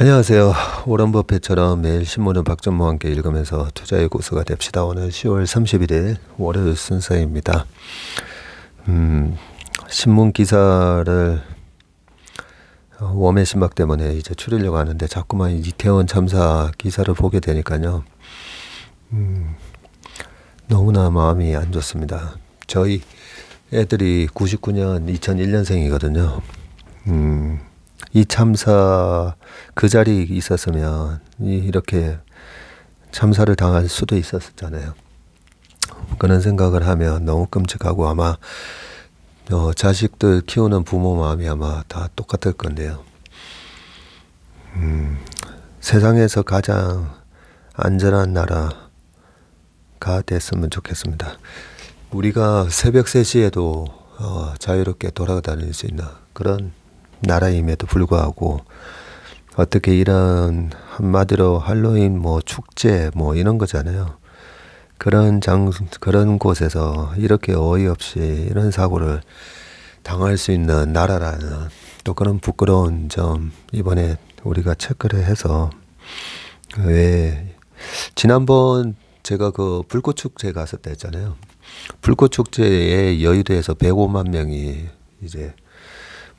안녕하세요. 워런 버핏처럼 매일 신문을 박전무와 함께 읽으면서 투자의 고수가 됩시다. 오늘 10월 31일 월요일 순서입니다. 신문 기사를 웜의 신박 때문에 이제 추리려고 하는데 자꾸만 이태원 참사 기사를 보게 되니까요. 너무나 마음이 안 좋습니다. 저희 애들이 99년 2001년생이거든요. 이 참사 그 자리에 있었으면 이렇게 참사를 당할 수도 있었잖아요. 그런 생각을 하면 너무 끔찍하고 아마 자식들 키우는 부모 마음이 아마 다 똑같을 건데요. 세상에서 가장 안전한 나라가 됐으면 좋겠습니다. 우리가 새벽 3시에도 자유롭게 돌아다닐 수 있는 그런 나라임에도 불구하고 어떻게 이런 한마디로 할로윈 축제 이런 거잖아요. 그런 곳에서 이렇게 어이없이 이런 사고를 당할 수 있는 나라라는 또 그런 부끄러운 점 이번에 우리가 체크를 해서 왜 지난번 제가 그 불꽃축제 갔을 때 했잖아요. 불꽃축제에 여의도에서 105만 명이 이제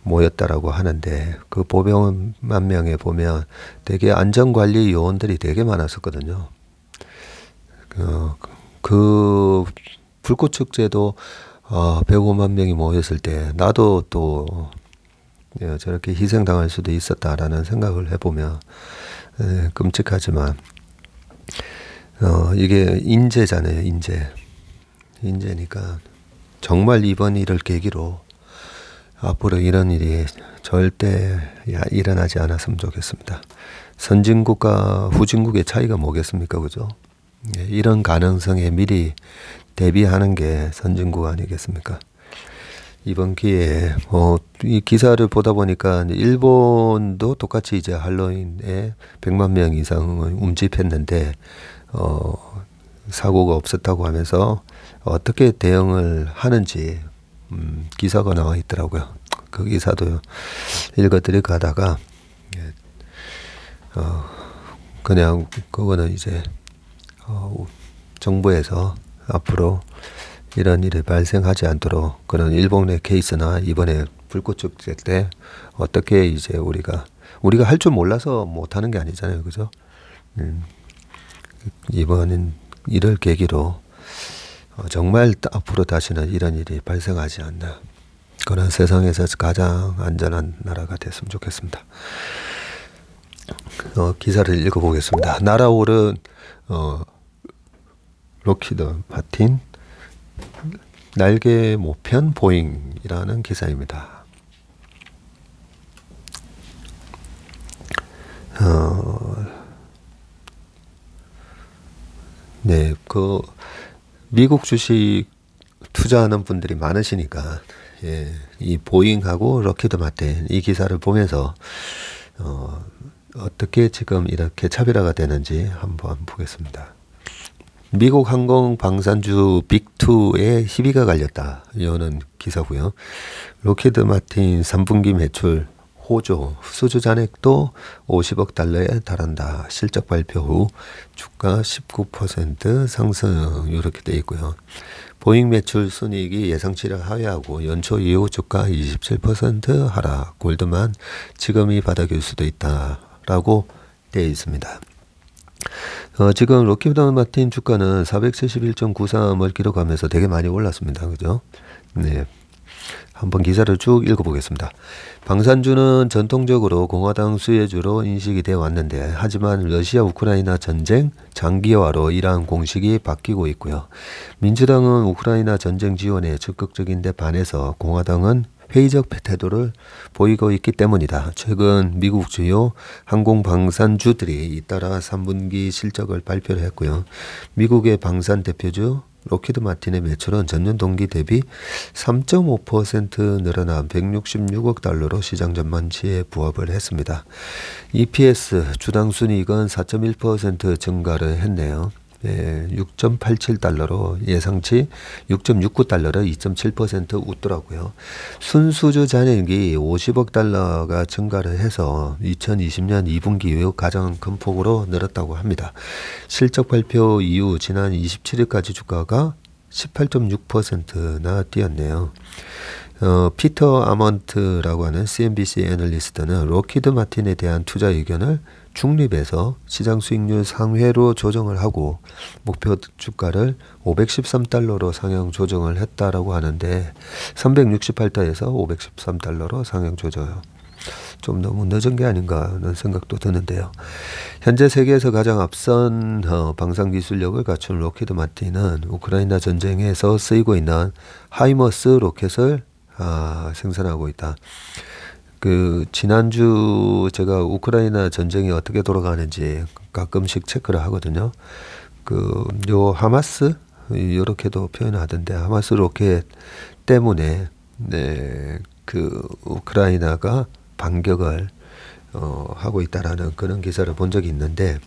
모였다라고 하는데 그 500만 명에 보면 되게 안전관리 요원들이 되게 많았었거든요. 그 불꽃축제도 105만 명이 모였을 때 나도 또 저렇게 희생당할 수도 있었다라는 생각을 해보면 끔찍하지만 이게 인재잖아요. 인재니까 정말 이번 일을 계기로 앞으로 이런 일이 절대 일어나지 않았으면 좋겠습니다. 선진국과 후진국의 차이가 뭐겠습니까? 그죠? 이런 가능성에 미리 대비하는 게 선진국 아니겠습니까? 이번 기회에 이 기사를 보다 보니까 일본도 똑같이 이제 할로윈에 100만 명 이상을 움집했는데 사고가 없었다고 하면서 어떻게 대응을 하는지 기사가 나와 있더라고요. 그 기사도 읽어드리고 하다가 그냥 그거는 이제 정부에서 앞으로 이런 일이 발생하지 않도록 그런 일본의 케이스나 이번에 불꽃축제 때 어떻게 이제 우리가 할 줄 몰라서 못하는 게 아니잖아요. 그죠? 이번은 이를 계기로 정말 앞으로 다시는 이런 일이 발생하지 않나 그런 세상에서 가장 안전한 나라가 됐으면 좋겠습니다. 기사를 읽어보겠습니다. 날아오른 록히드 마틴 날개 모편 보잉이라는 기사입니다. 네, 미국 주식 투자하는 분들이 많으시니까 이 보잉하고 록히드 마틴 이 기사를 보면서 어떻게 지금 이렇게 차별화가 되는지 한번 보겠습니다. 미국 항공 방산주 빅2에 희비가 갈렸다. 이거는 기사고요. 록히드 마틴 3분기 매출 호조, 수주 잔액도 50억 달러에 달한다. 실적 발표 후 주가 19% 상승 이렇게 돼 있고요. 보잉 매출 순이익이 예상치를 하회하고 연초 이후 주가 27% 하락. 골드만 지금이 바닥일 수도 있다라고 되어 있습니다. 지금 록히드 마틴 주가는 471.93을 기록하면서 되게 많이 올랐습니다. 그죠? 네. 한번 기사를 쭉 읽어보겠습니다. 방산주는 전통적으로 공화당 수혜주로 인식이 되어 왔는데 하지만 러시아 우크라이나 전쟁 장기화로 이러한 공식이 바뀌고 있고요. 민주당은 우크라이나 전쟁 지원에 적극적인데 반해서 공화당은 회의적 태도를 보이고 있기 때문이다. 최근 미국 주요 항공 방산주들이 잇따라 3분기 실적을 발표를 했고요. 미국의 방산 대표주 록히드 마틴의 매출은 전년 동기 대비 3.5% 늘어난 166억 달러로 시장 전망치에 부합을 했습니다. EPS 주당 순이익은 4.1% 증가를 했네요. 6.87달러로 예상치 6.69달러로 2.7% 웃더라고요. 순수주 잔액이 50억 달러가 증가를 해서 2020년 2분기 이후 가장 큰 폭으로 늘었다고 합니다. 실적 발표 이후 지난 27일까지 주가가 18.6%나 뛰었네요. 피터 아먼트라고 하는 CNBC 애널리스트는 로키드 마틴에 대한 투자 의견을 중립에서 시장 수익률 상회로 조정을 하고 목표 주가를 513달러로 상향 조정을 했다라고 하는데 368달러에서 513달러로 상향 조정요. 좀 너무 늦은 게 아닌가 하는 생각도 드는데요. 현재 세계에서 가장 앞선 방산 기술력을 갖춘 로키드 마틴은 우크라이나 전쟁에서 쓰이고 있는 하이머스 로켓을 생산하고 있다. 지난주 제가 우크라이나 전쟁이 어떻게 돌아가는지 가끔씩 체크를 하거든요. 요 하마스 이렇게도 표현하던데 하마스 로켓 때문에 우크라이나가 반격을 하고 있다라는 그런 기사를 본 적이 있는데,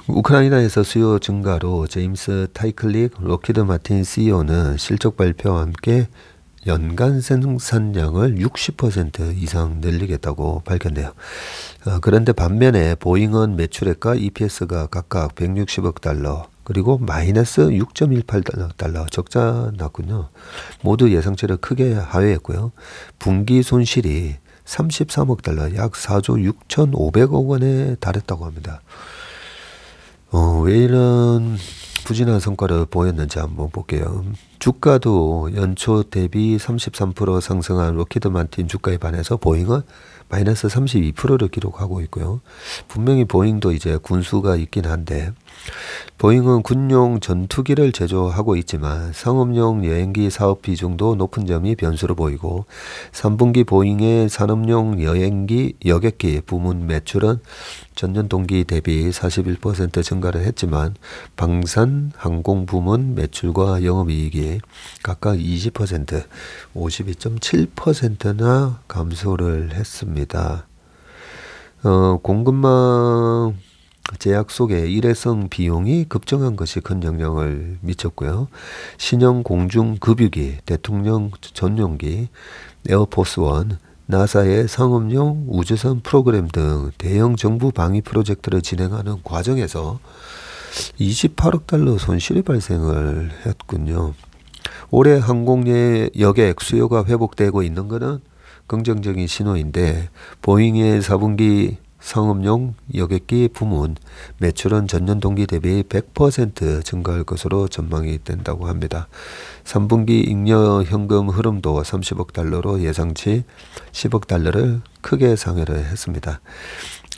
우크라이나에서 수요 증가로 제임스 타이클릭 로키드 마틴 CEO는 실적 발표와 함께 연간 생산량을 60% 이상 늘리겠다고 밝혔네요. 그런데 반면에 보잉은 매출액과 EPS가 각각 160억 달러 그리고 마이너스 6.18달러 적자 났군요. 모두 예상치를 크게 하회했고요. 분기 손실이 33억 달러 약 4조 6,500억 원에 달했다고 합니다. 왜 이런 부진한 성과를 보였는지 한번 볼게요. 주가도 연초 대비 33% 상승한 로키드 마틴 주가에 반해서 보잉은 마이너스 32%를 기록하고 있고요. 분명히 보잉도 이제 군수가 있긴 한데, 보잉은 군용 전투기를 제조하고 있지만 상업용 여행기 사업 비중도 높은 점이 변수로 보이고, 3분기 보잉의 산업용 여행기 여객기 부문 매출은 전년 동기 대비 41% 증가를 했지만 방산 항공 부문 매출과 영업이익이 각각 20%, 52.7%나 감소를 했습니다. 공급망 제약 속에 일회성 비용이 급증한 것이 큰 영향을 미쳤고요. 신형 공중급유기, 대통령 전용기, 에어포스원, 나사의 상업용 우주선 프로그램 등 대형 정부 방위 프로젝트를 진행하는 과정에서 28억 달러 손실이 발생을 했군요. 올해 항공의 여객 수요가 회복되고 있는 것은 긍정적인 신호인데, 보잉의 4분기 상업용 여객기 부문 매출은 전년 동기 대비 100% 증가할 것으로 전망이 된다고 합니다. 3분기 잉여 현금 흐름도 30억 달러로 예상치 10억 달러를 크게 상회를 했습니다.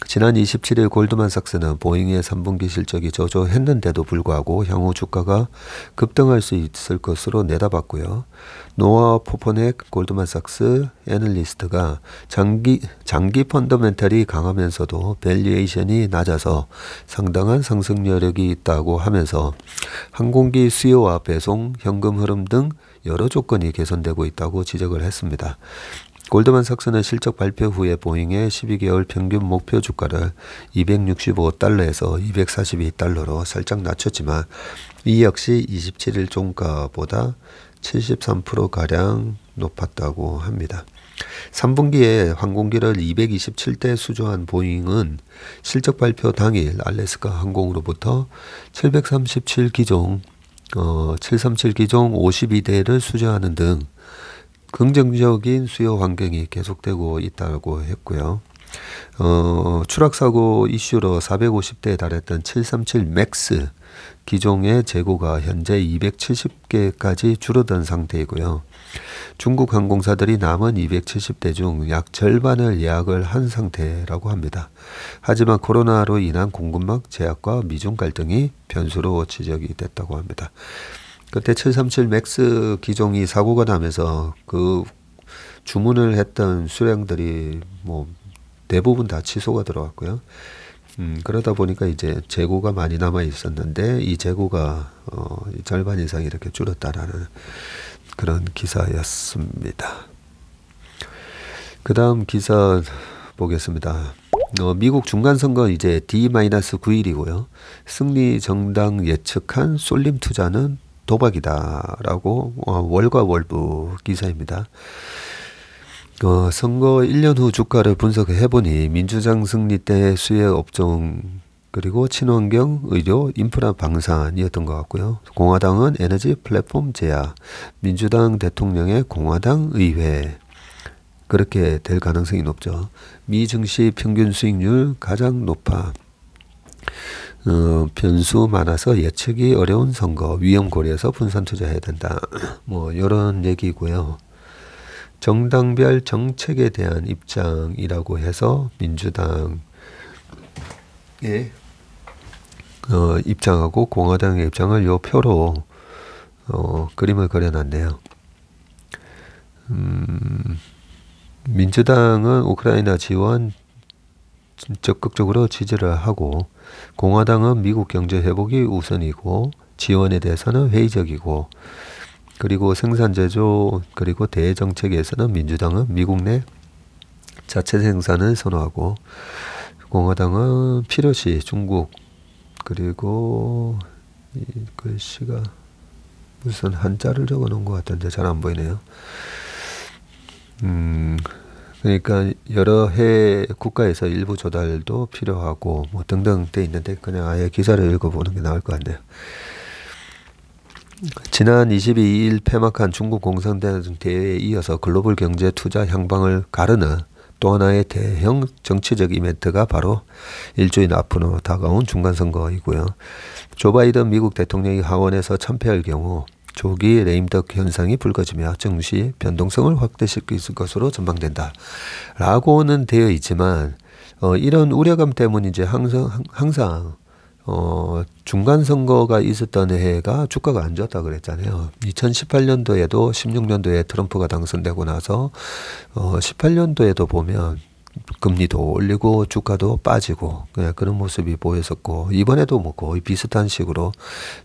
지난 27일 골드만삭스는 보잉의 3분기 실적이 저조했는데도 불구하고 향후 주가가 급등할 수 있을 것으로 내다봤고요. 노아 포퍼넥 골드만삭스 애널리스트가 장기 펀더멘탈이 강하면서도 밸류에이션이 낮아서 상당한 상승 여력이 있다고 하면서 항공기 수요와 배송, 현금 흐름 등 여러 조건이 개선되고 있다고 지적을 했습니다. 골드만삭스는 실적 발표 후에 보잉의 12개월 평균 목표 주가를 265달러에서 242달러로 살짝 낮췄지만 이 역시 27일 종가보다 73%가량 높았다고 합니다. 3분기에 항공기를 227대 수주한 보잉은 실적 발표 당일 알래스카 항공으로부터 737기종 52대를 수주하는 등 긍정적인 수요 환경이 계속되고 있다고 했고요. 추락사고 이슈로 450대에 달했던 737 맥스 기종의 재고가 현재 270개까지 줄어든 상태이고요. 중국 항공사들이 남은 270대 중 약 절반을 예약을 한 상태라고 합니다. 하지만 코로나로 인한 공급망 제약과 미중 갈등이 변수로 지적이 됐다고 합니다. 그때 737 맥스 기종이 사고가 나면서 그 주문을 했던 수량들이 대부분 다 취소가 들어왔고요. 그러다 보니까 이제 재고가 많이 남아 있었는데 이 재고가 절반 이상 이렇게 줄었다라는 그런 기사였습니다. 그 다음 기사 보겠습니다. 미국 중간선거 이제 D-9일이고요. 승리 정당 예측한 쏠림 투자는 도박이다라고 월과 월부 기사입니다. 선거 1년 후 주가를 분석해 보니 민주당 승리 때 수혜 업종 그리고 친환경, 의료, 인프라 방산이었던 것 같고요. 공화당은 에너지 플랫폼 제야, 민주당 대통령의 공화당 의회 그렇게 될 가능성이 높죠. 미 증시 평균 수익률 가장 높아 변수 많아서 예측이 어려운 선거 위험 고려해서 분산 투자해야 된다. 뭐 이런 얘기고요. 정당별 정책에 대한 입장이라고 해서 민주당의 입장하고 공화당의 입장을 요 표로 그림을 그려놨네요. 민주당은 우크라이나 지원 적극적으로 지지를 하고 공화당은 미국 경제 회복이 우선이고 지원에 대해서는 회의적이고 그리고 생산 제조 그리고 대정책에서는 민주당은 미국 내 자체 생산을 선호하고 공화당은 필요시 중국 그리고 이 글씨가 무슨 한자를 적어 놓은 것 같은데 잘 안 보이네요. 그러니까 여러 해 국가에서 일부 조달도 필요하고 뭐 등등 돼 있는데 그냥 아예 기사를 읽어보는 게 나을 것 같네요. 지난 22일 폐막한 중국 공산당 대회에 이어서 글로벌 경제 투자 향방을 가르는 또 하나의 대형 정치적 이벤트가 바로 일주일 앞으로 다가온 중간선거이고요. 조 바이든 미국 대통령이 하원에서 참패할 경우 조기 레임덕 현상이 불거지며 증시 변동성을 확대시킬 것으로 전망된다. 라고는 되어 있지만 이런 우려감 때문에 이제 항상 중간선거가 있었던 해가 주가가 안 좋았다 그랬잖아요. 2018년도에도 16년도에 트럼프가 당선되고 나서 18년도에도 보면 금리도 올리고 주가도 빠지고 그런 모습이 보였었고 이번에도 뭐 거의 비슷한 식으로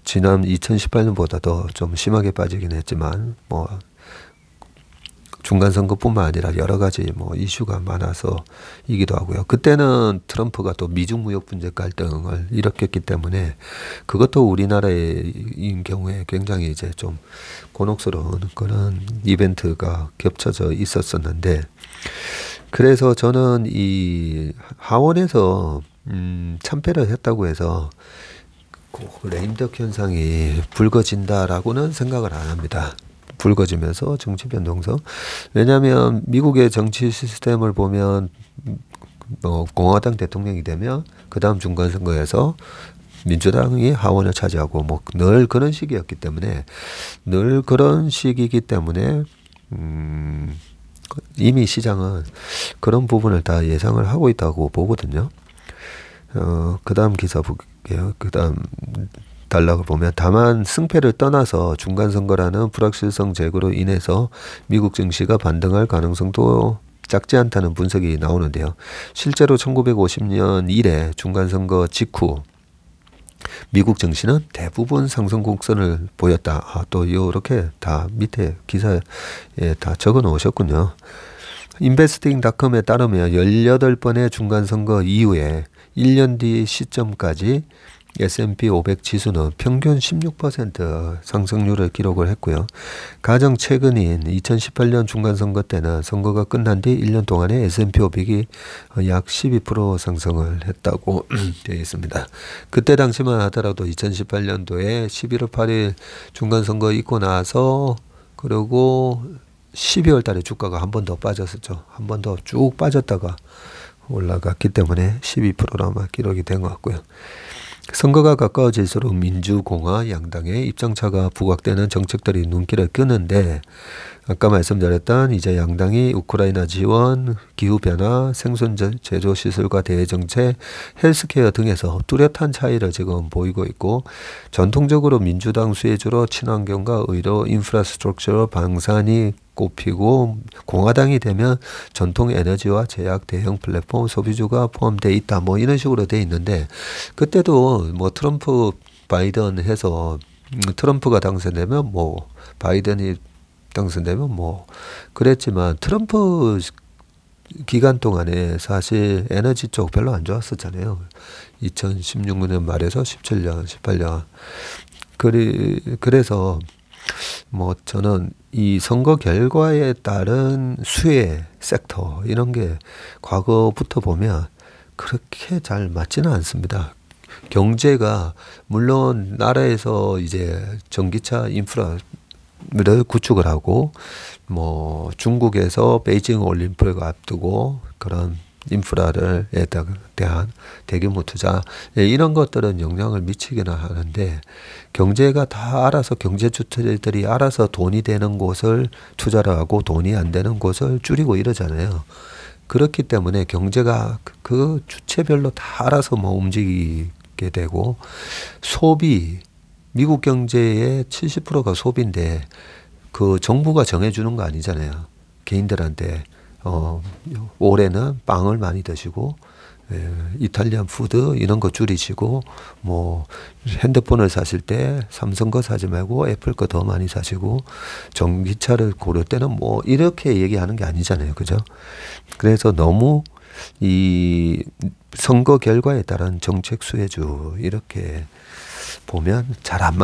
지난 2018년보다도 좀 심하게 빠지긴 했지만 뭐 중간선거뿐만 아니라 여러 가지 뭐 이슈가 많아서이기도 하고요. 그때는 트럼프가 또 미중 무역 분쟁 갈등을 일으켰기 때문에 그것도 우리나라의 경우에 굉장히 이제 좀 곤혹스러운 그런 이벤트가 겹쳐져 있었었는데 그래서 저는 이 하원에서 참패를 했다고 해서 레임덕 현상이 불거진다라고는 생각을 안 합니다. 불거지면서 정치 변동성. 왜냐하면 미국의 정치 시스템을 보면 공화당 대통령이 되면 그 다음 중간선거에서 민주당이 하원을 차지하고 뭐 늘 그런 시기였기 때문에 이미 시장은 그런 부분을 다 예상을 하고 있다고 보거든요. 그 다음 기사 볼게요. 그 다음 단락을 보면 다만 승패를 떠나서 중간선거라는 불확실성 제거로 인해서 미국 증시가 반등할 가능성도 작지 않다는 분석이 나오는데요. 실제로 1950년 이래 중간선거 직후 미국 증시는 대부분 상승 곡선을 보였다. 또 이렇게 다 밑에 기사에 다 적어 놓으셨군요. 인베스팅닷컴에 따르면 18번의 중간선거 이후에 1년 뒤 시점까지 S&P 500 지수는 평균 16% 상승률을 기록을 했고요. 가장 최근인 2018년 중간선거 때는 선거가 끝난 뒤 1년 동안에 S&P 500이 약 12% 상승을 했다고 되어 있습니다. 그때 당시만 하더라도 2018년도에 11월 8일 중간선거 있고 나서 그리고 12월 달에 주가가 한 번 더 빠졌었죠. 한 번 더 쭉 빠졌다가 올라갔기 때문에 12%로 아마 기록이 된 것 같고요. 선거가 가까워질수록 민주공화 양당의 입장차가 부각되는 정책들이 눈길을 끄는데 아까 말씀드렸던 이제 양당이 우크라이나 지원, 기후변화, 생선 제조 시설과 대정책, 헬스케어 등에서 뚜렷한 차이를 지금 보이고 있고 전통적으로 민주당 수혜주로 친환경과 의료, 인프라스트럭처, 방산이 꼽히고 공화당이 되면 전통 에너지와 제약, 대형 플랫폼, 소비주가 포함되어 있다. 뭐 이런 식으로 돼 있는데 그때도 뭐 트럼프, 바이든 해서 트럼프가 당선되면 뭐 바이든이 당선되면 뭐 그랬지만 트럼프 기간 동안에 사실 에너지 쪽 별로 안 좋았었잖아요. 2016년 말에서 17년, 18년. 그래서 뭐 저는 이 선거 결과에 따른 수혜 섹터 이런 게 과거부터 보면 그렇게 잘 맞지는 않습니다. 경제가 물론 나라에서 이제 전기차 인프라를 구축을 하고 뭐 중국에서 베이징 올림픽을 앞두고 그런 인프라를 대한 대규모 투자 이런 것들은 영향을 미치기는 하는데 경제가 다 알아서 경제 주체들이 알아서 돈이 되는 곳을 투자를 하고 돈이 안 되는 곳을 줄이고 이러잖아요. 그렇기 때문에 경제가 그 주체별로 다 알아서 뭐 움직이게 되고 소비 미국 경제의 70%가 소비인데 그 정부가 정해주는 거 아니잖아요. 개인들한테 올해는 빵을 많이 드시고 이탈리안 푸드 이런 거 줄이시고 뭐 핸드폰을 사실 때 삼성 거 사지 말고 애플 거 더 많이 사시고 전기차를 고를 때는 뭐 이렇게 얘기하는 게 아니잖아요. 그죠? 그래서 너무 이 선거 결과에 따른 정책 수혜주 이렇게 보면 잘 안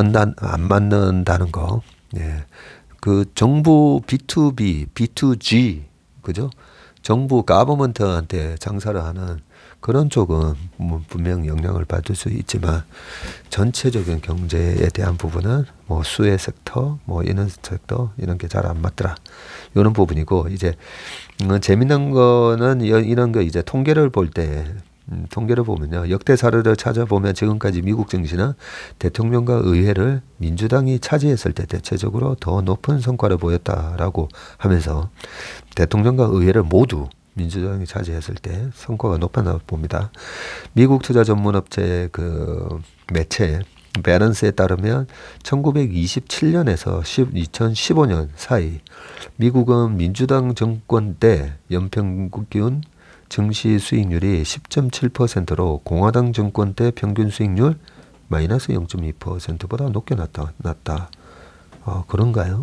맞는다는 거. 예. 그 정부 B2B, B2G, 그죠? 정부 가버먼트한테 장사를 하는 그런 쪽은 뭐 분명 영향을 받을 수 있지만 전체적인 경제에 대한 부분은 뭐 수혜 섹터, 뭐 이런 섹터 이런 게 잘 안 맞더라. 이런 부분이고 이제 재밌는 거는 이런 거 이제 통계를 볼 때 통계를 보면요. 역대 사례를 찾아보면 지금까지 미국 증시는 대통령과 의회를 민주당이 차지했을 때 대체적으로 더 높은 성과를 보였다라고 하면서 대통령과 의회를 모두 민주당이 차지했을 때 성과가 높았나 봅니다. 미국 투자 전문 업체 그 매체 배런스에 따르면 1927년에서 2015년 사이 미국은 민주당 정권 때 연평균 증시 수익률이 10.7%로 공화당 정권 때 평균 수익률 마이너스 0.2%보다 높게 났다. 그런가요?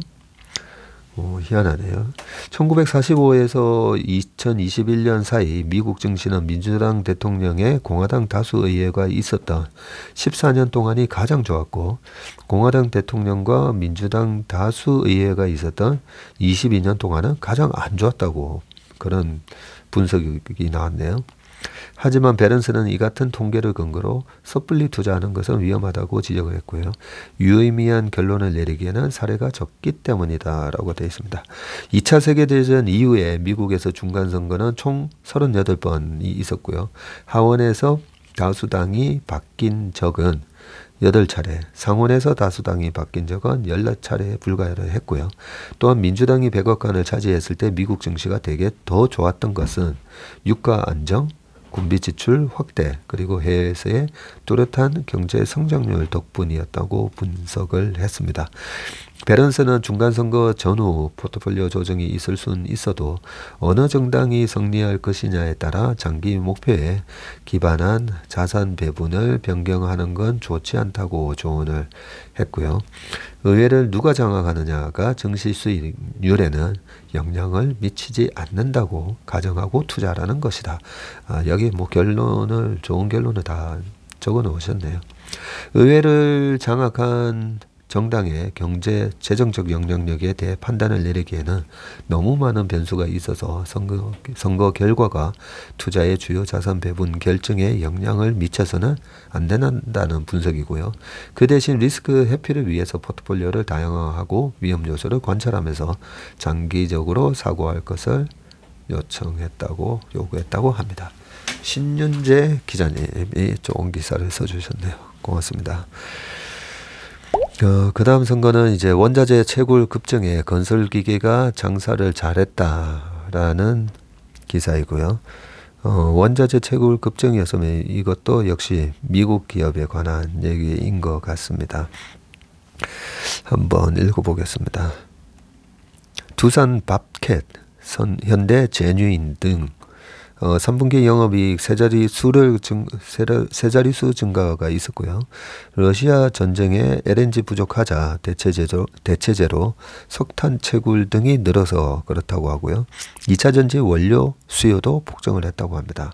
희한하네요. 1945에서 2021년 사이 미국 증시는 민주당 대통령의 공화당 다수 의회가 있었던 14년 동안이 가장 좋았고 공화당 대통령과 민주당 다수 의회가 있었던 22년 동안은 가장 안 좋았다고 그런 분석이 나왔네요. 하지만 베런스는 이 같은 통계를 근거로 섣불리 투자하는 것은 위험하다고 지적을 했고요. 유의미한 결론을 내리기에는 사례가 적기 때문이다라고 되어 있습니다. 2차 세계대전 이후에 미국에서 중간선거는 총 38번이 있었고요. 하원에서 다수당이 바뀐 적은 8차례, 상원에서 다수당이 바뀐 적은 14차례에 불과했고요. 또한 민주당이 백악관을 차지했을 때 미국 증시가 되게 더 좋았던 것은 유가 안정, 군비 지출 확대, 그리고 해외에서의 뚜렷한 경제 성장률 덕분이었다고 분석을 했습니다. 베런스는 중간선거 전후 포트폴리오 조정이 있을 수는 있어도 어느 정당이 승리할 것이냐에 따라 장기 목표에 기반한 자산 배분을 변경하는 건 좋지 않다고 조언을 했고요. 의회를 누가 장악하느냐가 증시 수익률에는 영향을 미치지 않는다고 가정하고 투자하라는 것이다. 여기 뭐 좋은 결론을 다 적어 놓으셨네요. 의회를 장악한 정당의 경제 재정적 영향력에 대해 판단을 내리기에는 너무 많은 변수가 있어서 선거 결과가 투자의 주요 자산 배분 결정에 영향을 미쳐서는 안 된다는 분석이고요. 그 대신 리스크 회피를 위해서 포트폴리오를 다양화하고 위험 요소를 관찰하면서 장기적으로 사고할 것을 요구했다고 합니다. 신윤재 기자님이 좋은 기사를 써주셨네요. 고맙습니다. 그 다음 선거는 이제 원자재 채굴 급증에 건설기계가 장사를 잘했다라는 기사이고요. 원자재 채굴 급증이었으면 이것도 역시 미국 기업에 관한 얘기인 것 같습니다. 한번 읽어보겠습니다. 두산 밥캣, 현대 제뉴인 등 3분기 영업이익 세 자릿수 증가가 있었고요. 러시아 전쟁에 LNG 부족하자 대체제로 석탄 채굴 등이 늘어서 그렇다고 하고요. 2차 전지 원료 수요도 폭증을 했다고 합니다.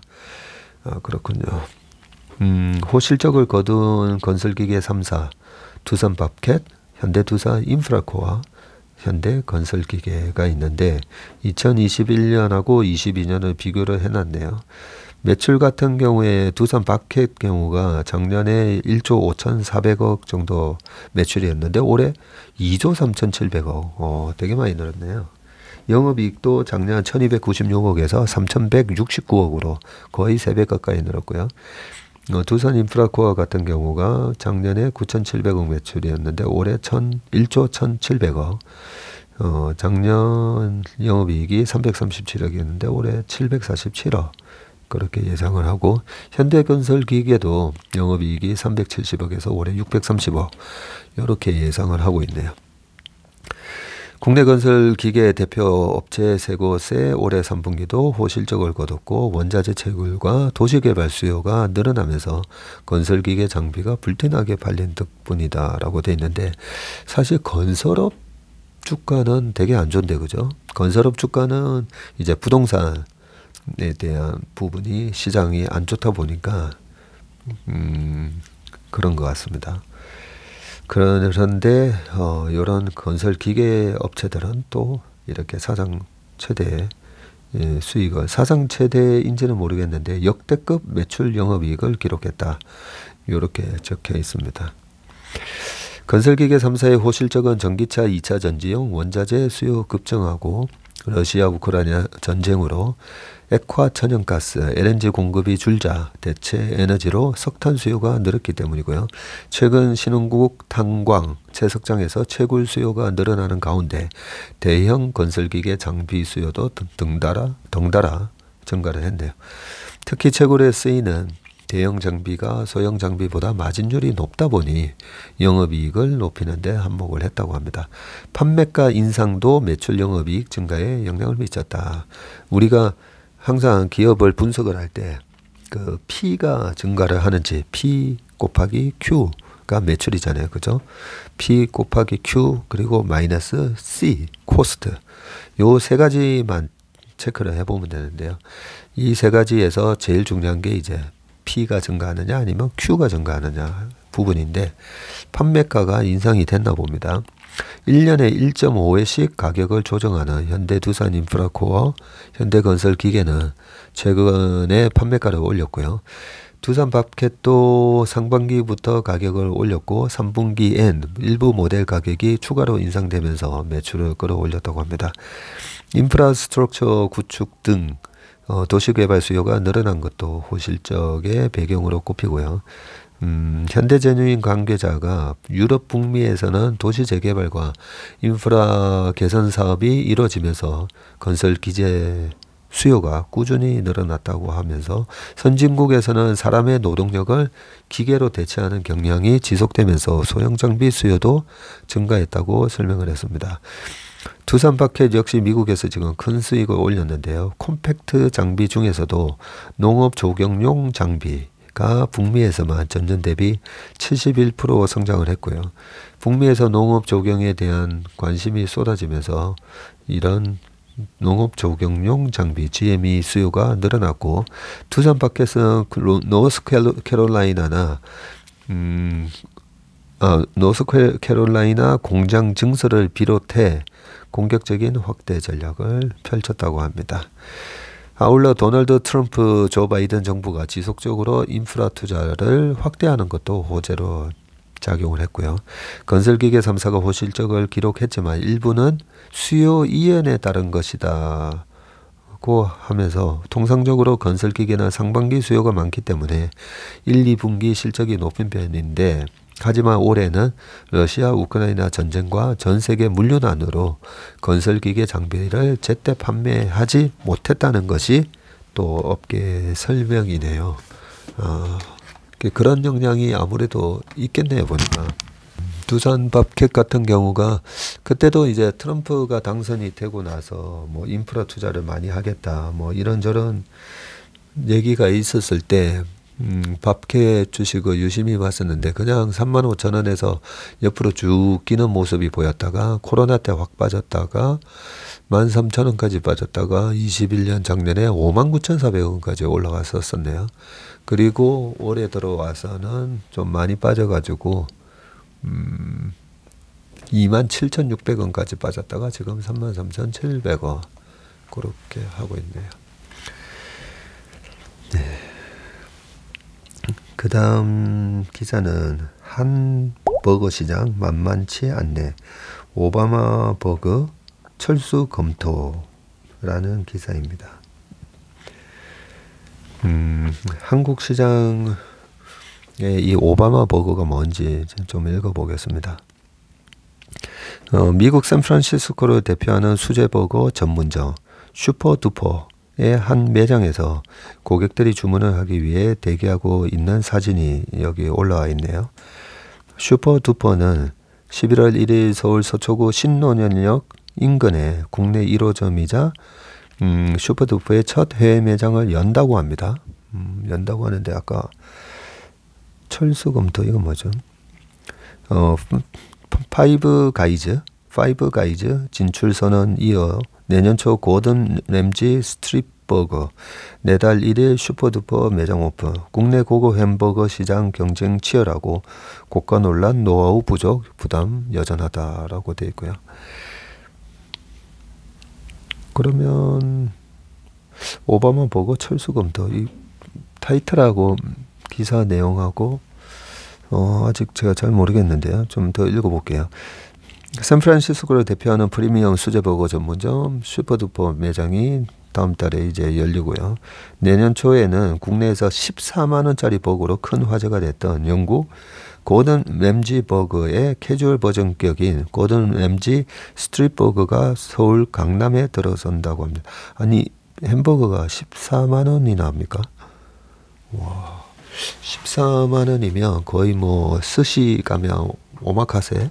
그렇군요. 호실적을 거둔 건설기계 3사, 두산밥켓, 현대두산 인프라코어, 현대건설기계가 있는데 2021년하고 22년을 비교를 해놨네요. 매출 같은 경우에 두산밥켓 경우가 작년에 1조 5,400억 정도 매출이었는데 올해 2조 3,700억. 되게 많이 늘었네요. 영업이익도 작년 1,296억에서 3,169억으로 거의 3배 가까이 늘었고요. 두산 인프라코어 같은 경우가 작년에 9,700억 매출이었는데 올해 1조 1,700억. 작년 영업이익이 337억이었는데 올해 747억. 그렇게 예상을 하고 현대건설기계도 영업이익이 370억에서 올해 630억. 이렇게 예상을 하고 있네요. 국내 건설 기계 대표 업체 세 곳의 올해 3분기도 호실적을 거뒀고 원자재 채굴과 도시개발 수요가 늘어나면서 건설기계 장비가 불티나게 팔린 덕분이다라고 돼 있는데 사실 건설업 주가는 되게 안 좋은데 그죠? 건설업 주가는 이제 부동산에 대한 부분이 시장이 안 좋다 보니까 그런 것 같습니다. 그런데 이런 건설 기계 업체들은 또 이렇게 사상 최대 수익을 사상 최대인지는 모르겠는데 역대급 매출 영업이익을 기록했다. 이렇게 적혀 있습니다. 건설기계 3사의 호실적은 전기차 2차 전지용 원자재 수요 급증하고 러시아 우크라이나 전쟁으로 액화 천연가스, LNG 공급이 줄자 대체 에너지로 석탄 수요가 늘었기 때문이고요. 최근 신흥국 탄광, 채석장에서 채굴 수요가 늘어나는 가운데 대형 건설기계 장비 수요도 덩달아 증가를 했네요. 특히 채굴에 쓰이는 대형 장비가 소형 장비보다 마진율이 높다 보니 영업이익을 높이는 데 한몫을 했다고 합니다. 판매가 인상도 매출 영업이익 증가에 영향을 미쳤다. 우리가 항상 기업을 분석을 할 때 그 P가 증가를 하는지 P 곱하기 Q가 매출이잖아요. 그죠? P 곱하기 Q 그리고 마이너스 C 코스트 요 세 가지만 체크를 해보면 되는데요. 이 세 가지에서 제일 중요한 게 이제 P가 증가하느냐 아니면 Q가 증가하느냐 부분인데 판매가가 인상이 됐나 봅니다. 1년에 1.5회씩 가격을 조정하는 현대두산 인프라코어, 현대건설기계는 최근에 판매가를 올렸고요. 두산밥켓도 상반기부터 가격을 올렸고 3분기엔 일부 모델 가격이 추가로 인상되면서 매출을 끌어올렸다고 합니다. 인프라스트럭처 구축 등 도시개발 수요가 늘어난 것도 호실적의 배경으로 꼽히고요. 현대제뉴인 관계자가 유럽 북미에서는 도시 재개발과 인프라 개선 사업이 이루어지면서 건설 기재 수요가 꾸준히 늘어났다고 하면서 선진국에서는 사람의 노동력을 기계로 대체하는 경향이 지속되면서 소형 장비 수요도 증가했다고 설명을 했습니다. 두산밥켓 역시 미국에서 지금 큰 수익을 올렸는데요. 콤팩트 장비 중에서도 농업 조경용 장비가 북미에서만 전년 대비 71% 성장을 했고요. 북미에서 농업 조경에 대한 관심이 쏟아지면서 이런 농업 조경용 장비 GME 수요가 늘어났고 두산밥켓은 노스캐롤라이나 공장 증설을 비롯해 공격적인 확대 전략을 펼쳤다고 합니다. 아울러 도널드 트럼프, 조 바이든 정부가 지속적으로 인프라 투자를 확대하는 것도 호재로 작용을 했고요. 건설기계 3사가 호실적을 기록했지만 일부는 수요 이연에 따른 것이다 고 하면서 통상적으로 건설기계는 상반기 수요가 많기 때문에 1, 2분기 실적이 높은 편인데 하지만 올해는 러시아 우크라이나 전쟁과 전 세계 물류난으로 건설기계 장비를 제때 판매하지 못했다는 것이 또 업계 설명이네요. 그런 영향이 아무래도 있겠네요 보니까. 두산밥켓 같은 경우가 그때도 이제 트럼프가 당선이 되고 나서 뭐 인프라 투자를 많이 하겠다 뭐 이런저런 얘기가 있었을 때 밥캐 주식을 유심히 봤었는데 그냥 35,000원에서 옆으로 쭉 끼는 모습이 보였다가 코로나 때 확 빠졌다가 13,000원까지 빠졌다가 21년 작년에 59,400원까지 올라갔었었네요. 그리고 올해 들어와서는 좀 많이 빠져가지고 27,600원까지 빠졌다가 지금 33,700원 그렇게 하고 있네요. 네. 그 다음 기사는 한 버거 시장 만만치 않네. 오바마 버거 철수 검토라는 기사입니다. 한국 시장의 이 오바마 버거가 뭔지 좀 읽어보겠습니다. 미국 샌프란시스코를 대표하는 수제버거 전문점 슈퍼두퍼의 한 매장에서 고객들이 주문을 하기 위해 대기하고 있는 사진이 여기 올라와 있네요. 슈퍼두퍼는 11월 1일 서울 서초구 신논현역 인근의 국내 1호점이자 슈퍼두퍼의 첫 해외 매장을 연다고 합니다. 연다고 하는데 아까 철수검토 이건 뭐죠? 파이브 가이즈 진출 선언 이어 내년 초 고든 램지 스트릿버거 내달 1일 슈퍼두퍼 매장 오픈. 국내 고급 햄버거 시장 경쟁 치열하고 고가 논란 노하우 부족 부담 여전하다라고 되어 있고요. 그러면 오바마 버거 철수 검토 이 타이틀하고 기사 내용하고 아직 제가 잘 모르겠는데요. 좀 더 읽어볼게요. 샌프란시스코를 대표하는 프리미엄 수제버거 전문점 슈퍼두퍼 매장이 다음 달에 이제 열리고요. 내년 초에는 국내에서 14만 원짜리 버거로 큰 화제가 됐던 영국 고든 램지 버거의 캐주얼 버전격인 고든 램지 스트릿 버거가 서울 강남에 들어선다고 합니다. 아니 햄버거가 14만 원이나 합니까? 와, 14만 원이면 거의 뭐 스시 가면 오마카세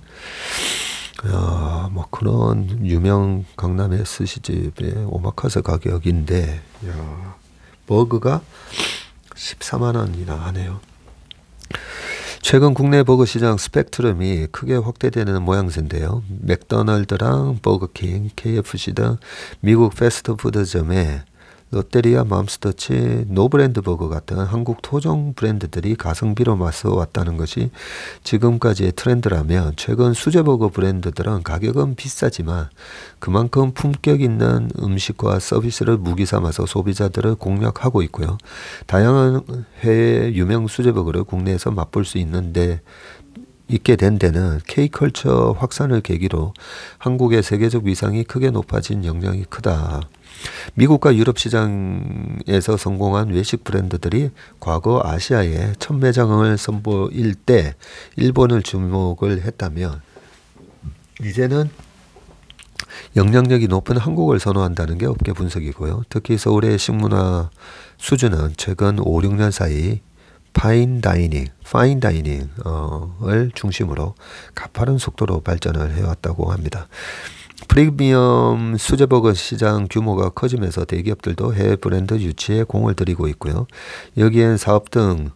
뭐 그런 유명 강남의 스시집의 오마카세 가격인데 버거가 14만 원이나 하네요. 최근 국내 버거 시장 스펙트럼이 크게 확대되는 모양새인데요. 맥도날드랑 버거킹, KFC 등 미국 패스트푸드점에 롯데리아, 맘스터치, 노브랜드 버거 같은 한국 토종 브랜드들이 가성비로 맞서왔다는 것이 지금까지의 트렌드라면 최근 수제버거 브랜드들은 가격은 비싸지만 그만큼 품격 있는 음식과 서비스를 무기 삼아서 소비자들을 공략하고 있고요. 다양한 해외 유명 수제버거를 국내에서 맛볼 수 있게 된 데는 K컬처 확산을 계기로 한국의 세계적 위상이 크게 높아진 영향이 크다. 미국과 유럽 시장에서 성공한 외식 브랜드들이 과거 아시아에 첫 매장을 선보일 때 일본을 주목을 했다면 이제는 영향력이 높은 한국을 선호한다는 게 업계 분석이고요. 특히 서울의 식문화 수준은 최근 5, 6년 사이 파인 다이닝을 중심으로 가파른 속도로 발전을 해왔다고 합니다. 프리미엄 수제버거 시장 규모가 커지면서 대기업들도 해외 브랜드 유치에 공을 들이고 있고요. 여기엔 사업 등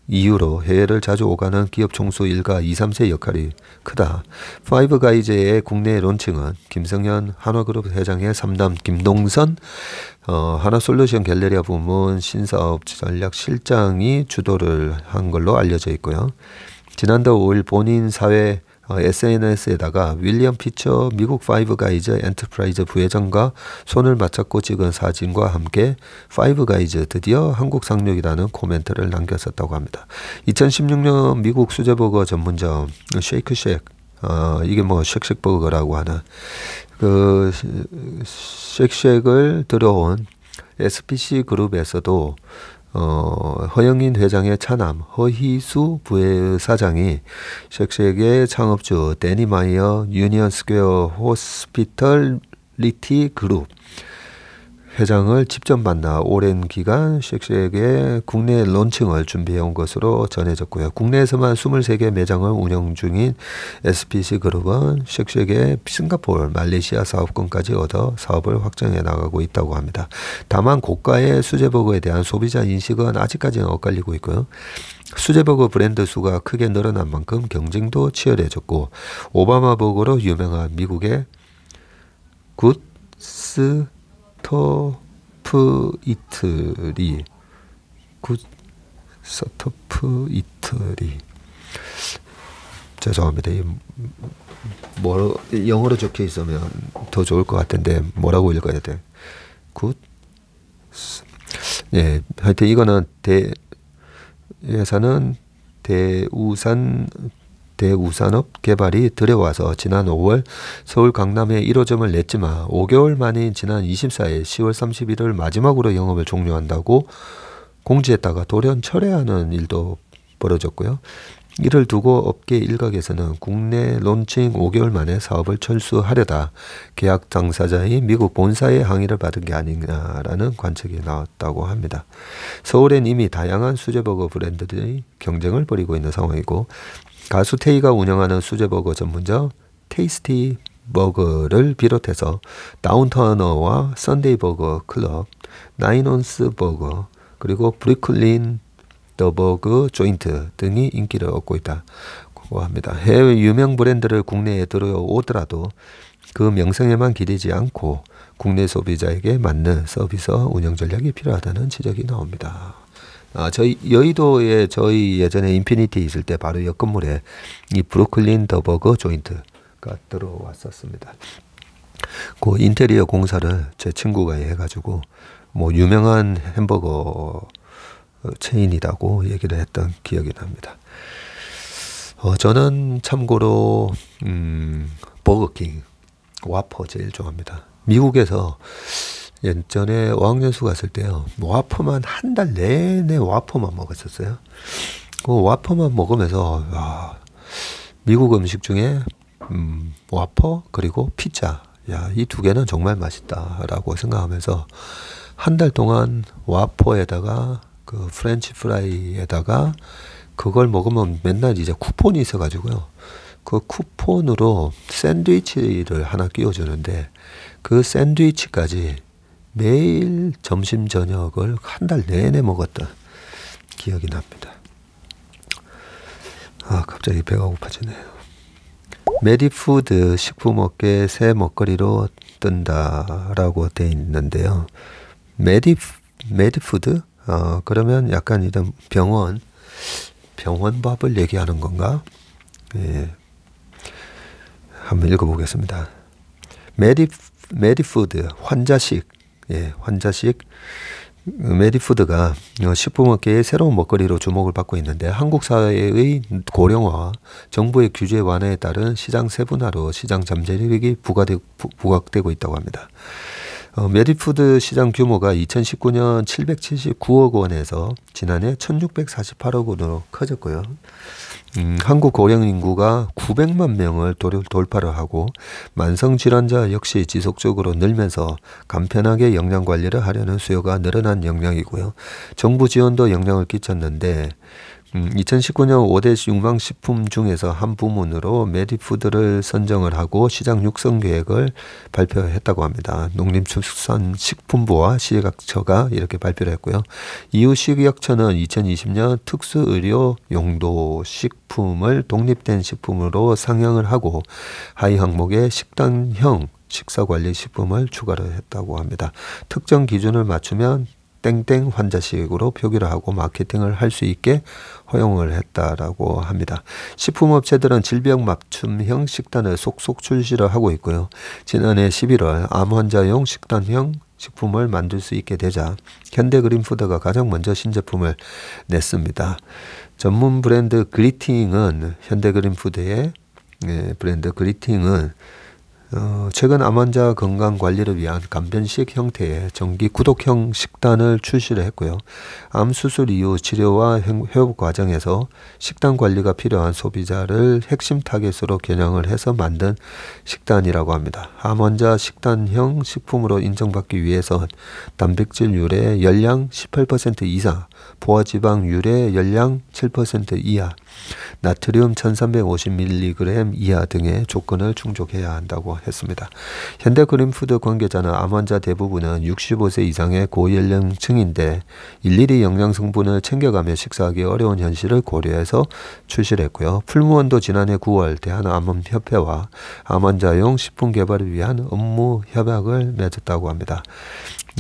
이유로 해외를 자주 오가는 기업 총수 일가 2, 3세 역할이 크다. 파이브 가이즈의 국내 론칭은 김성현 한화그룹 회장의 3남 김동선 한화솔루션 갤러리아 부문 신사업 전략실장이 주도를 한 걸로 알려져 있고요. 지난달 5일 본인 사회 SNS에다가 윌리엄 피처 미국 파이브 가이즈 엔터프라이즈 부회장과 손을 맞잡고 찍은 사진과 함께 파이브 가이즈 드디어 한국 상륙이라는 코멘트를 남겼었다고 합니다. 2016년 미국 수제버거 전문점 쉐이크쉑 이게 뭐 쉑쉑버거라고 하는 그 쉑쉑을 들어온 SPC 그룹에서도 허영인 회장의 차남 허희수 부회사장이 쉑쉑의 창업주 데니 마이어 유니언 스퀘어 호스피털리티 그룹 회장을 직접 만나 오랜 기간 쉑쉑의 국내 론칭을 준비해온 것으로 전해졌고요. 국내에서만 23개 매장을 운영 중인 SPC 그룹은 쉑쉑의 싱가포르, 말레이시아 사업권까지 얻어 사업을 확장해 나가고 있다고 합니다. 다만 고가의 수제버거에 대한 소비자 인식은 아직까지는 엇갈리고 있고요. 수제버거 브랜드 수가 크게 늘어난 만큼 경쟁도 치열해졌고, 오바마 버거로 유명한 미국의 굿스 서터프 이트리 서터프 이트리 죄송합니다. 영어로 적혀 있으면 더 좋을 것 같은데 뭐라고 읽어야 돼? 굿? 예, 하여튼 이거는 회사는 대우산업 개발이 들여와서 지난 5월 서울 강남에 1호점을 냈지만 5개월 만인 지난 24일 10월 31일 마지막으로 영업을 종료한다고 공지했다가 돌연 철회하는 일도 벌어졌고요. 이를 두고 업계 일각에서는 국내 론칭 5개월 만에 사업을 철수하려다 계약 당사자인 미국 본사의 항의를 받은 게 아니냐라는 관측이 나왔다고 합니다. 서울엔 이미 다양한 수제버거 브랜드들이 경쟁을 벌이고 있는 상황이고, 가수 테이가 운영하는 수제버거 전문점 테이스티 버거를 비롯해서 다운터너와 선데이 버거 클럽, 나인온스 버거, 그리고 브루클린 더 버거 조인트 등이 인기를 얻고 있다고 합니다. 해외 유명 브랜드를 국내에 들어오더라도 그 명성에만 기대지 않고 국내 소비자에게 맞는 서비스 운영 전략이 필요하다는 지적이 나옵니다. 저희 여의도에 저희 예전에 인피니티 있을 때 바로 옆 건물에 이 브루클린 더 버거 조인트가 들어왔었습니다. 그 인테리어 공사를 제 친구가 해가지고 뭐 유명한 햄버거 체인이라고 얘기를 했던 기억이 납니다. 저는 참고로 버거킹 와퍼 제일 좋아합니다. 미국에서 예전에 어학연수 갔을 때요, 와퍼만 한 달 내내 와퍼만 먹었었어요. 그 와퍼만 먹으면서 미국 음식 중에 와퍼 그리고 피자, 이 두 개는 정말 맛있다라고 생각하면서 한 달 동안 와퍼에다가 그 프렌치 프라이에다가 그걸 먹으면 맨날 이제 쿠폰이 있어가지고요, 그 쿠폰으로 샌드위치를 하나 끼워주는데 그 샌드위치까지 매일 점심 저녁을 한 달 내내 먹었던 기억이 납니다. 갑자기 배가 고파지네요. 메디푸드 식품업계 새 먹거리로 뜬다라고 돼 있는데요. 메디푸드? 그러면 약간 이런 병원밥을 얘기하는 건가? 예. 한번 읽어보겠습니다. 메디푸드, 환자식. 예, 환자식 메디푸드가 식품업계의 새로운 먹거리로 주목을 받고 있는데, 한국 사회의 고령화와 정부의 규제 완화에 따른 시장 세분화로 시장 잠재력이 부각되고 있다고 합니다. 메디푸드 시장 규모가 2019년 779억 원에서 지난해 1648억 원으로 커졌고요. 한국 고령 인구가 900만 명을 돌파를 하고 만성질환자 역시 지속적으로 늘면서 간편하게 영양관리를 하려는 수요가 늘어난 영향이고요. 정부 지원도 영향을 끼쳤는데 2019년 5대 육망식품 중에서 한 부문으로 메디푸드를 선정을 하고 시장 육성 계획을 발표했다고 합니다. 농림축산식품부와 식약처가 이렇게 발표를 했고요. 이후 식약처는 2020년 특수의료 용도 식품을 독립된 식품으로 상향을 하고 하위 항목에 식단형 식사관리 식품을 추가를 했다고 합니다. 특정 기준을 맞추면 땡땡 환자식으로 표기를 하고 마케팅을 할 수 있게 허용을 했다라고 합니다. 식품업체들은 질병 맞춤형 식단을 속속 출시를 하고 있고요. 지난해 11월 암 환자용 식단형 식품을 만들 수 있게 되자 현대그린푸드가 가장 먼저 신제품을 냈습니다. 전문 브랜드 그리팅은 현대그린푸드의 브랜드 그리팅은 최근 암 환자 건강 관리를 위한 간편식 형태의 정기 구독형 식단을 출시를 했고요. 암 수술 이후 치료와 회복 과정에서 식단 관리가 필요한 소비자를 핵심 타겟으로 겨냥을 해서 만든 식단이라고 합니다. 암 환자 식단형 식품으로 인정받기 위해선 단백질률의 열량 18% 이상, 포화지방률의 열량 7% 이하, 나트륨 1350mg 이하 등의 조건을 충족해야 한다고 했습니다. 현대 그린푸드 관계자는 암 환자 대부분은 65세 이상의 고연령층인데 일일이 영양 성분을 챙겨가며 식사하기 어려운 현실을 고려해서 출시를 했고요. 풀무원도 지난해 9월 대한암협회와 암 환자용 식품 개발을 위한 업무 협약을 맺었다고 합니다.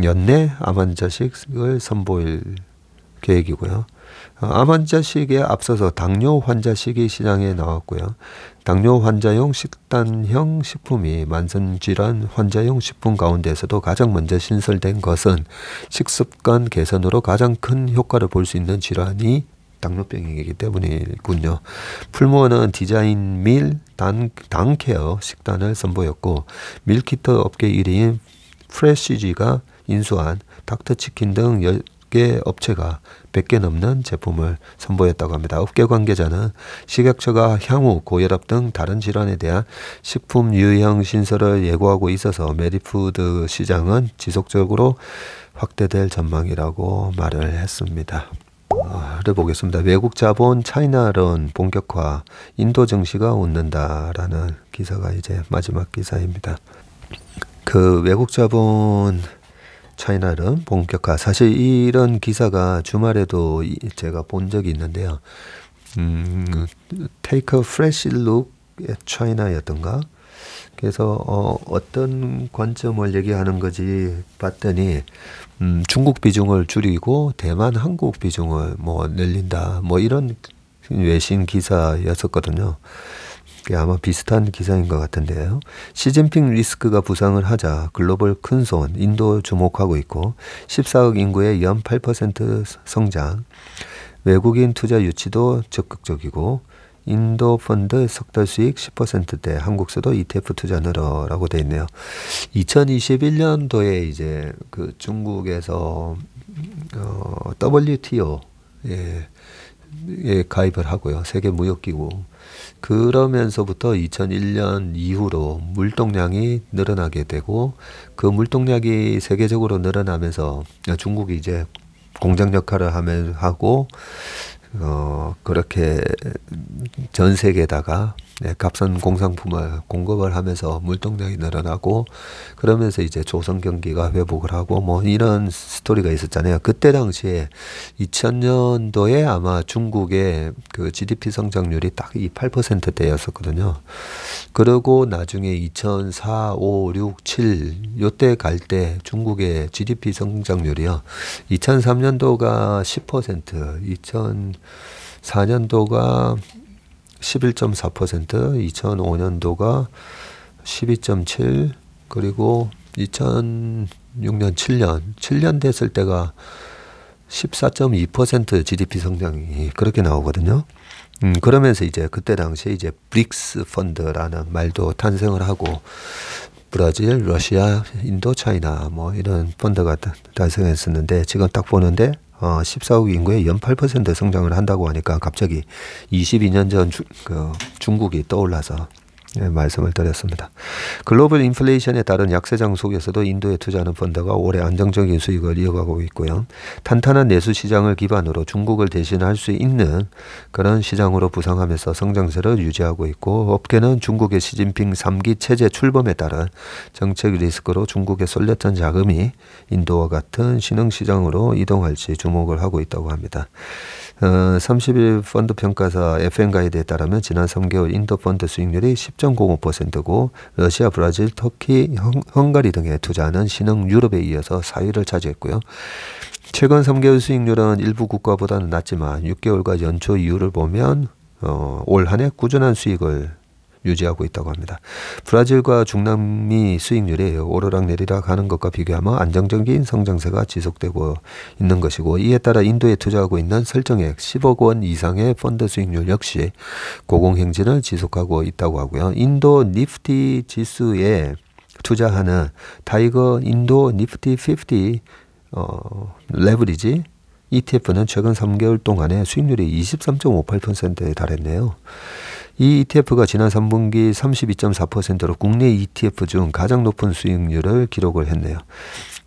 연내 암 환자식을 선보일 계획이고요. 암 환자식에 앞서서 당뇨 환자식이 시장에 나왔고요. 당뇨 환자용 식단형 식품이 만성질환 환자용 식품 가운데서도 가장 먼저 신설된 것은 식습관 개선으로 가장 큰 효과를 볼 수 있는 질환이 당뇨병이기 때문이군요. 풀무원은 디자인 밀 당케어 식단을 선보였고 밀키트 업계 1위인 프레시지가 인수한 닥터치킨 등 10개 업체가 100개 넘는 제품을 선보였다고 합니다. 업계 관계자는 식약처가 향후 고혈압 등 다른 질환에 대한 식품 유형 신설을 예고하고 있어서 메디푸드 시장은 지속적으로 확대될 전망이라고 말을 했습니다. 를 보겠습니다. 외국 자본 차이나런 본격화, 인도 증시가 웃는다라는 기사가 이제 마지막 기사입니다. 그 외국 자본 차이나런 본격화, 사실 이런 기사가 주말에도 제가 본 적이 있는데요. Take a fresh look at China였던가. 그래서 어떤 관점을 얘기하는 거지 봤더니 중국 비중을 줄이고 대만 한국 비중을 뭐 늘린다 뭐 이런 외신 기사였었거든요. 아마 비슷한 기사인 것 같은데요. 시진핑 리스크가 부상을 하자 글로벌 큰손 인도 주목하고 있고 14억 인구의 연 8% 성장, 외국인 투자 유치도 적극적이고 인도 펀드 석 달 수익 10%대, 한국서도 ETF 투자 늘어라고 돼 있네요. 2021년도에 이제 그 중국에서 WTO에 가입을 하고요. 세계무역기구. 그러면서부터 2001년 이후로 물동량이 늘어나게 되고 그 물동량이 세계적으로 늘어나면서 중국이 이제 공장 역할을 하고 그렇게 전 세계에다가 값싼 공산품을 공급을 하면서 물동량이 늘어나고 그러면서 이제 조선 경기가 회복을 하고 뭐 이런 스토리가 있었잖아요. 그때 당시에 2000년도에 아마 중국의 그 GDP 성장률이 딱 이 8%대였었거든요. 그리고 나중에 2004, 5, 6, 7 요때 갈 때 중국의 GDP 성장률이요. 2003년도가 10%, 2004년도가 11.4%, 2005년도가 12.7, 그리고 2006년, 7년 됐을 때가 14.2% GDP 성장이 그렇게 나오거든요. 그러면서 이제 그때 당시에 이제 브릭스 펀드라는 말도 탄생을 하고 브라질, 러시아, 인도, 차이나 뭐 이런 펀드가 탄생했었는데 지금 딱 보는데 14억 인구의 연 8% 성장을 한다고 하니까 갑자기 22년 전 중국이 떠올라서 말씀을 드렸습니다. 글로벌 인플레이션에 따른 약세장 속에서도 인도에 투자하는 펀드가 올해 안정적인 수익을 이어가고 있고요. 탄탄한 내수 시장을 기반으로 중국을 대신할 수 있는 그런 시장으로 부상하면서 성장세를 유지하고 있고 업계는 중국의 시진핑 3기 체제 출범에 따른 정책 리스크로 중국에 쏠렸던 자금이 인도와 같은 신흥시장으로 이동할지 주목을 하고 있다고 합니다. 30일 펀드 평가사 FN가이드에 따르면 지난 3개월 인도 펀드 수익률이 10.05%고 러시아, 브라질, 터키, 헝가리 등에 투자하는 신흥 유럽에 이어서 4위를 차지했고요. 최근 3개월 수익률은 일부 국가보다는 낮지만 6개월과 연초 이후를 보면 올 한 해 꾸준한 수익을 유지하고 있다고 합니다. 브라질과 중남미 수익률이 오르락내리락 하는 것과 비교하면 안정적인 성장세가 지속되고 있는 것이고, 이에 따라 인도에 투자하고 있는 설정액 10억 원 이상의 펀드 수익률 역시 고공행진을 지속하고 있다고 하고요. 인도 니프티 지수에 투자하는 타이거 인도 니프티 50 레버리지 ETF는 최근 3개월 동안에 수익률이 23.58%에 달했네요. 이 ETF가 지난 3분기 32.4%로 국내 ETF 중 가장 높은 수익률을 기록을 했네요.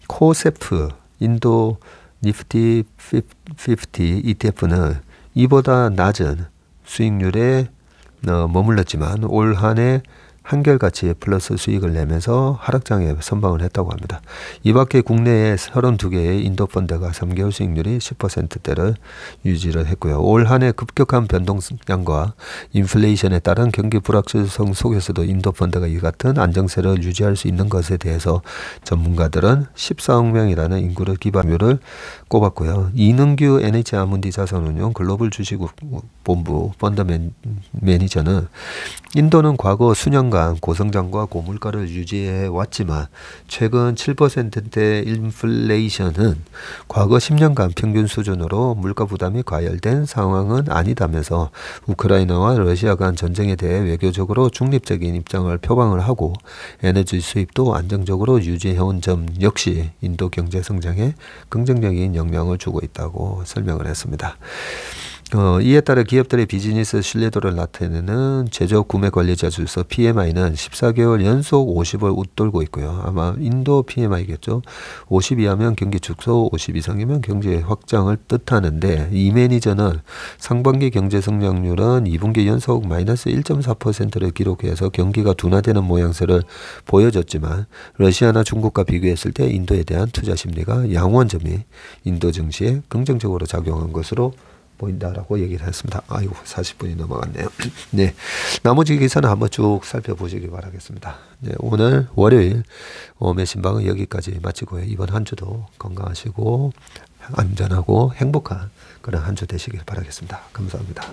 코세프 인도 니프티 50 ETF는 이보다 낮은 수익률에 머물렀지만 올 한해 한결같이 플러스 수익을 내면서 하락장에 선방을 했다고 합니다. 이 밖에 국내에 32개의 인도 펀드가 3개월 수익률이 10%대를 유지를 했고요. 올 한해 급격한 변동량과 인플레이션에 따른 경기 불확실성 속에서도 인도 펀드가 이 같은 안정세를 유지할 수 있는 것에 대해서 전문가들은 14억 명이라는 인구를 기반으로 꼽았고요. 이능규 NH아문디 자산운용 글로벌 주식본부 펀드 매니저는 인도는 과거 수년간 고성장과 고물가를 유지해 왔지만 최근 7%대 인플레이션은 과거 10년간 평균 수준으로 물가 부담이 과열된 상황은 아니다면서 우크라이나와 러시아 간 전쟁에 대해 외교적으로 중립적인 입장을 표방을 하고 에너지 수입도 안정적으로 유지해온 점 역시 인도 경제 성장에 긍정적인 영향을 주고 있다고 설명을 했습니다. 이에 따라 기업들의 비즈니스 신뢰도를 나타내는 제조업 구매 관리자 지수 PMI는 14개월 연속 50을 웃돌고 있고요. 아마 인도 PMI겠죠. 50 이하면 경기 축소, 50 이상이면 경제 확장을 뜻하는데, 이 매니저는 상반기 경제 성장률은 2분기 연속 마이너스 1.4%를 기록해서 경기가 둔화되는 모양새를 보여줬지만 러시아나 중국과 비교했을 때 인도에 대한 투자 심리가 양호한 점이 인도 증시에 긍정적으로 작용한 것으로 보인다라고 얘기를 했습니다. 아이고 40분이 넘어갔네요. 네, 나머지 기사는 한번 쭉 살펴보시기 바라겠습니다. 네, 오늘 월요일 매신방은 여기까지 마치고요. 이번 한 주도 건강하시고 안전하고 행복한 그런 한 주 되시길 바라겠습니다. 감사합니다.